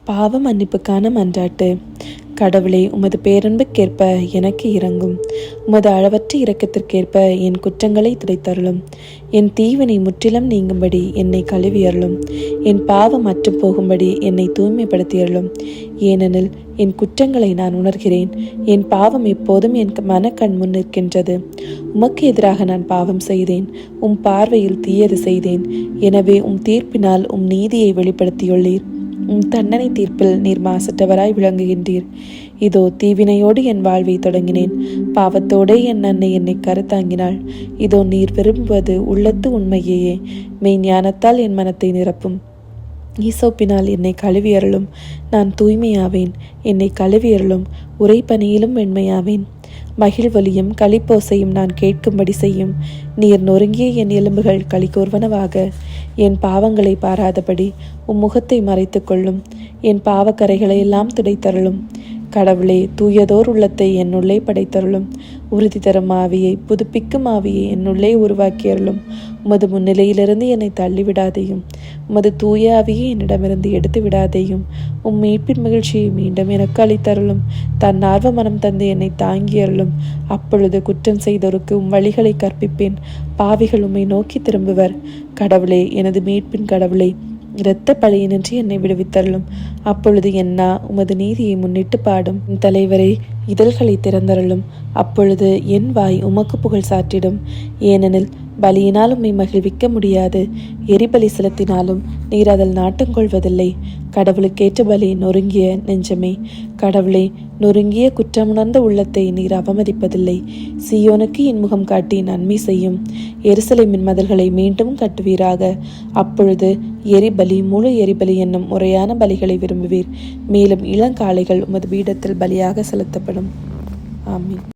பாவ மன்னிப்புக்கான மன்றாட்டு. கடவுளே, உமது பேரன்புக்கேற்ப எனக்கு இரங்கும். உமது அளவற்ற இரக்கத்திற்கேற்ப என் குற்றங்களை துடைத்தருளும். என் தீவினை முற்றிலும் நீங்கும்படி என்னை கழுவியருளும். என் பாவம் அற்று போகும்படி என்னை தூய்மைப்படுத்தியருளும். ஏனெனில் என் குற்றங்களை நான் உணர்கிறேன். என் பாவம் எப்போதும் என் மனக்கண் முன் நிற்கின்றது. உமக்கு எதிராக நான் பாவம் செய்தேன். உம் பார்வையில் தீயது செய்தேன். எனவே உம் தீர்ப்பினால் உம் நீதியை வெளிப்படுத்தியுள்ளீர். உம் தண்டனை தீர்ப்பில் நீர் மாசற்றவராய் விளங்குகின்றீர். இதோ தீவினையோடு என் வாழ்வை தொடங்கினேன். பாவத்தோடே என் அன்னை என்னை கருத்தாங்கினாள். இதோ நீர் விரும்புவது உள்ளத்து உண்மையையே. மெய்ஞானத்தால் என் மனத்தை நிரப்பும். ஈசோப்பினால் என்னை கழுவியருளும். நான் தூய்மையாவேன். என்னை கழுவியருளும். உரைப்பணியிலும் வெண்மையாவேன். மகிழ்வொலியும் களிப்போசையும் நான் கேட்கும்படி செய்யும். நீர் நொறுங்கிய என் எலும்புகள் களி கூர்வனவாக. என் பாவங்களை பாராதபடி உம் முகத்தை மறைத்து கொள்ளும். என் பாவக்கரைகளை எல்லாம் துடைத்தருளும். கடவுளே, தூயதோர் உள்ளத்தை என்னுள்ளே படைத்தருளும். உறுதி தரும் ஆவியை, புதுப்பிக்கும் ஆவியை என்னுள்ளே உருவாக்கியருளும். உமது முன்னிலையிலிருந்து என்னை தள்ளிவிடாதேயும். உமது தூய ஆவியை என்னிடமிருந்து எடுத்து விடாதேயும். உம் மீட்பின் மகிழ்ச்சியை மீண்டும் எனக்கு அளித்தருளும். தன்னார்வ மனம் தந்து என்னை தாங்கியருளும். அப்பொழுது குற்றம் செய்தோருக்கு உம் வழிகளை கற்பிப்பேன். பாவிகள் உம்மை நோக்கி திரும்புவர். கடவுளே, எனது மீட்பின் கடவுளே, இரத்த பழியினின்றி என்னை விடுவித்தருளும். அப்பொழுது என்னா உமது நீதியை முன்னிட்டு பாடும். என் தலைவரே, இதழ்களை திறந்தருளும். அப்பொழுது என் வாய் உமக்கு புகழ் சாற்றிடும். ஏனெனில் பலியினால் உம்மை மகிழ்விக்க முடியாது. எரிபலி செலுத்தினாலும் நீர் அதில் நாட்டம் கொள்வதில்லை. கடவுளுக்கேற்ற பலி நொறுங்கிய நெஞ்சமே. கடவுளே, நொறுங்கிய குற்றமுணர்ந்த உள்ளத்தை நீர் அவமதிப்பதில்லை. சீயோனுக்கு இன்முகம் காட்டி நன்மை செய்யும். எருசலேமின் மதில்களை மீண்டும் கட்டுவீராக. அப்பொழுது எரிபலி, முழு எரிபலி என்னும் முறையான பலிகளை விரும்புவீர். மேலும் இளங்காளைகள் உமது பீடத்தில் பலியாக செலுத்தப்படும். ஆமீன்.